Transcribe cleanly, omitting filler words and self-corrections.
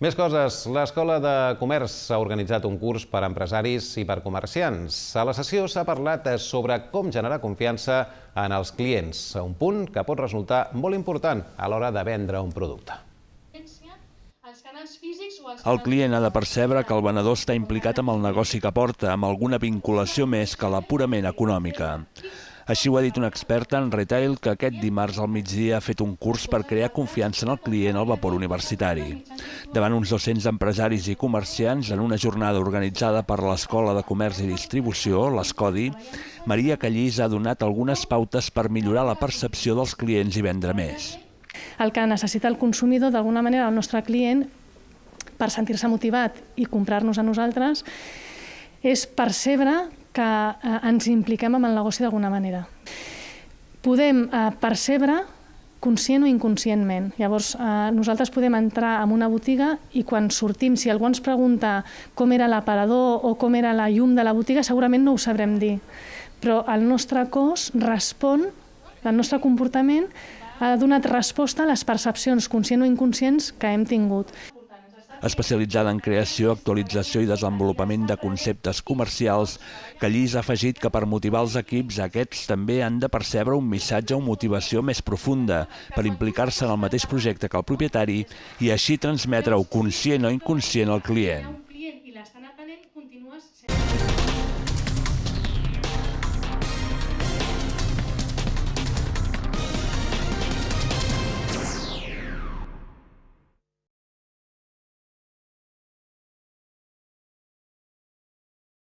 Més coses. L'Escola de Comerç ha organitzat un curs per a empresaris i per comerciants. A la sessió s'ha parlat sobre com generar confiança en els clients, un punt que pot resultar molt important a l'hora de vendre un producte. El client ha de percebre que el venedor està implicat amb el negoci que porta, amb alguna vinculació més que la purament econòmica. Així ho ha dit una experta en retail que aquest dimarts al migdia ha fet un curs per crear confiança en el client al vapor universitari. Davant uns 200 empresaris i comerciants, en una jornada organitzada per l'Escola de Comerç i Distribució, l'ESCODI, Maria Callís ha donat algunes pautes per millorar la percepció dels clients i vendre més. El que necessita el consumidor, d'alguna manera, el nostre client, per sentir-se motivat i comprar-nos a nosaltres, és percebre que ens impliquem en el negoci d'alguna manera. Podem percebre conscient o inconscientment. Llavors, nosaltres podem entrar en una botiga i quan sortim, si algú ens pregunta com era l'aparador o com era la llum de la botiga, segurament no ho sabrem dir. Però el nostre cos respon, el nostre comportament ha donat resposta a les percepcions conscients o inconscients que hem tingut. Especialitzada en creació, actualització i desenvolupament de conceptes comercials, Callís ha afegit que per motivar els equips aquests també han de percebre un missatge o motivació més profunda per implicar-se en el mateix projecte que el propietari i així transmetre-ho conscient o inconscient al client.